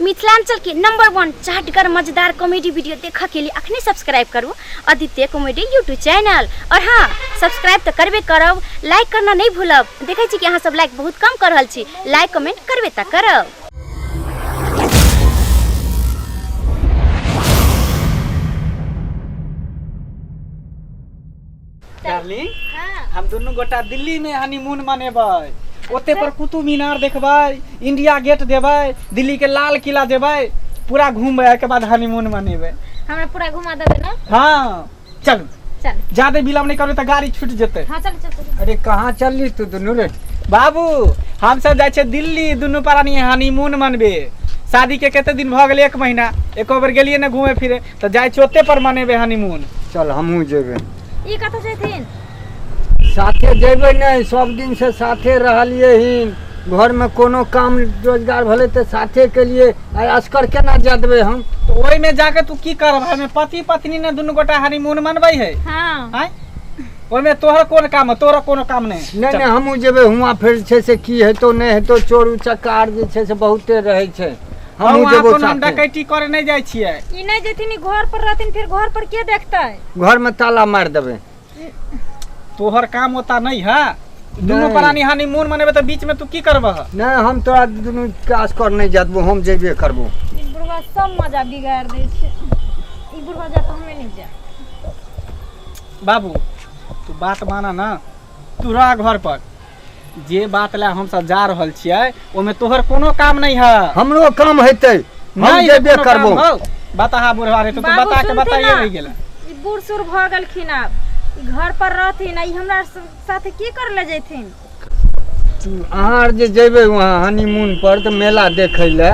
मिथिलांचल के नंबर 1 चाटगर मजेदार comedy video देखा के लिए अखने सब्सक्राइब करू आदित्य कॉमेडी यूट्यूब चैनल। और हाँ, सब्सक्राइब तो करबे करब, लाइक करना नहीं भूलब। देखे छी कि अहाँ सब लाइक बहुत कम कर रहल छी, लाइक कमेंट करबे त करब। डार्लिंग, हम दोनों गोटा दिल्ली में हनीमून मनेबै। ओते पर कुतुब मीनार देखबै, इंडिया गेट जेबै, दिल्ली के लाल किला जेबै, पूरा घूमबै के बाद हनीमून मनेबै। हमरा पूरा घुमा देबे ना? हाँ चल चल, ज्यादा विलम्ब नहीं करबे त गाड़ी छूट जेतै। हां चल चल। अरे कहाँ चलली तू दोनों रे? बाबू हम सब जाय छै दिल्ली, दुनू प्राणी हनीमून मनबे। शादी के कते दिन भ गेलै? 1 महीना। एको बेर गेलिए ने घूमे फिरे त जाय छै ओते पर मनेबे हनीमून। चल हमहू जेबे। ई कत जेथिन? साथे जेबे नहीं, सब दिन से साथे रहलिए ही। घर में कोनो काम रोजगार भले तो साथे के लिए असकर केना जा देबे हम? तो ओई में जाके तू की करब? में पति पत्नी ने दुनू गोटा हनीमून मनबै है। हां हैं? ओई में तोहर कोन काम है? तोरा कोनो काम नहीं। नहीं नहीं हमहू जेबे। हुआ फिर छे से की हेतो नहीं हेतो, चोर उचक्कार जे छे से बहुते रहे छे। हमहू जेबो हम साथे। डकैती करे नहीं जाय छियै। ई नहीं जेथिन, ई घर पर रहथिन, फिर घर पर के देखतै? घर में ताला मार देबे। तोहर काम होता नहीं है। दुनू नहीं। प्राणी हनीमून मनेबे तो बीच में तू की करबह? नहीं हम तोरा दुनू के असकर नहीं जातबो, हम जेबे करबो। ई बुढ़वा सब मजा बिगाड़ दे छै। ई बुढ़वा जा तो हमें नहीं जा। बाबू तू बात माना ना, तू रह घर पर। जे बात ला हम सब जा रहल छियै ओमे तोहर कोनो काम नहीं है। हमरो काम हेतै, हम नहीं जेबे कोनो काम करबो। हौ। बताहा बुढ़वा रे, तो तू बाबू बता के सुनते बताइए ना? रह गेला। ई बूढ़ सुर भ गेलखिन, आब ई घर पर रहथिन, ई हमरा साथे की कर ले जैथिन? अहाँ जे जेबे वहाँ हनीमून पर तो मेला देखे ले,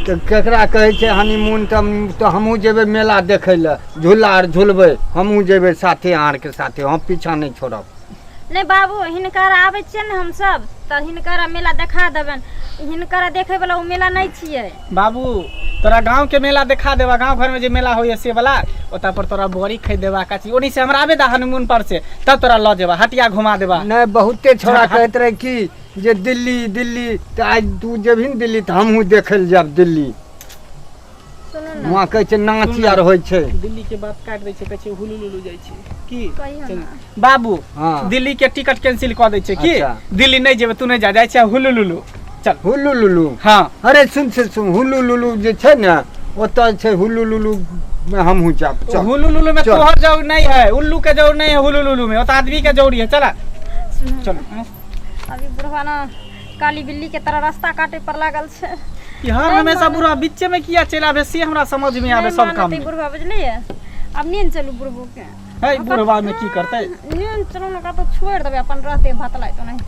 तो केकरा कहे छे हनीमून? तो हमहू जेबे मेला देखे ले, झूला आर झूलबे। हमहू जेबे साथे आर के साथे, हम पीछा नहीं छोड़ब। नहीं बाबू, हिनकर आबै छियै ने हम सब, त हिनकर मेला देखा देबन। हिनकर देखे वाला उ मेला नहीं छियै। बाबू तोरा गांव के मेला दिखा देबा। गांव घर में जे मेला होय से वाला, ओता पर तोरा बोरी खरीद देबा। काची ओनी से हमरा आबे दा हनीमून पर से, तब तोरा ल जेबा, हटिया घुमा देबा। नहीं बहुते छोरा कहते रहे कि जे दिल्ली दिल्ली, तो आज तू जेबही न दिल्ली तो हमहू देखे ले जाब दिल्ली। सुनू ना, वहाँ कहे छे नाच आर होय छे। दिल्ली के बात काट दै छै, कहै छै हुलुलुलु जाय छै की? कहियो चल। ना। बाबू हाँ। दिल्ली के टिकट कैंसिल कर दै छै की? अच्छा। दिल्ली नहीं जेबे, तू नहीं जाय छै हुलुलुलु। चल। हुल्लू लुलू। हाँ अरे सुन हुल्लू लुलू जे छे ना, ओतऽ छे हुल्लू लुलू में हमहू जाब। चल हुलुलुलु में चल। तोहर जरूर नहीं है, उल्लू के जरूर नहीं है हुलुलुलु में, ओता आदमी के जरूरी है। चला सुनू, चलो। अभी बुढ़वा ना काली बिल्ली के तरह रास्ता काटे पर लागल छै। यार हमेशा बुढ़वा बीचे में किया चला आवे से हमरा समझ में आवे सब काम में। बुढ़वा बुझलिए? अब नींद चलू बुढ़बो के। है बुढ़वा में की करते? नींद चलू ना, का तो छोड़ देबे, अपन रहते भतलाई तो नहीं।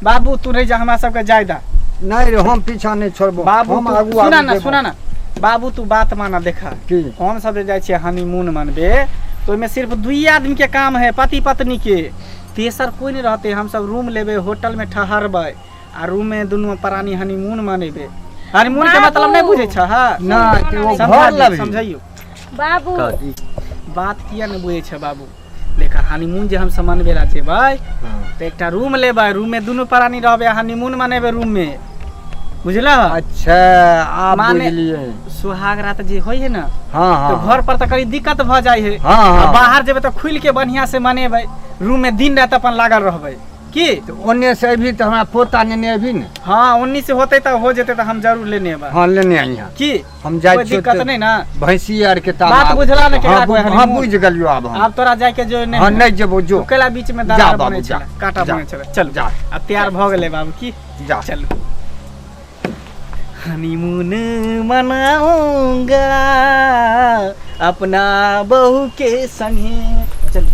बाबू तू नहीं जा, हमरा सबके जायदा। नहीं रे, हम पीछा नहीं छोड़बो। बाबू हम तू आगू सुना आगू ना, जेबो। सुना ना बाबू, तू बात माना। देखा की? हम सब जे जाय छियै हनीमून मनबे, तो ओइमे सिर्फ 2 आदमी के काम है, पति पत्नी के। तेसर कोई नहीं रहते। हम सब रूम लेबे, होटल में ठहरबे, आ रूम में दुनू प्राणी हनीमून मनेबे। हनीमून के मतलब नहीं बुझे छ? ना तो वो समझा घर दियो, लबी। समझाइयो बाबू बात किया नहीं बुझे छ बाबू। देखा हनीमून जे हम सब मनबे ला जेबै, तो एकटा रूम लेबै, रूम में दुनू प्राणी रहबे, हनीमून मनेबे रूम में, बुझला? अच्छा आप माने- बुझलिए। सुहाग रात जे होय है ना, हाँ तो हाँ घर पर तो कभी दिक्कत भ जाय है। हाँ, हाँ। आ बाहर जेबे तो खुल के बढ़िया से मनेबै, रूम में दिन रात अपन लागल रहबै की? तो ओन्ने से अभी तो हमारा पोता लेने अभी न। हाँ 19 से होते तो हो जेते तो हम जरूर लेने अबै हाँ लेने आई यहाँ। की? हम जाय कोई दिक्कत नहीं ना? भैंसी आर के ताब। बात बुझला ना केकरा कोई हाँ हनीमून? बुझ गेलियो अब हम। अब तोरा जाय के जो नहीं हाँ नहीं जेबो जो। केला बीच में जा दरार बाबू, बने जा, छला, कांटा जा, बने छला। चल जा। अब तैयार भ गेले बाबू की? जा चलो। हनीमून मनाऊंगा अपना बहू के संगे। चल।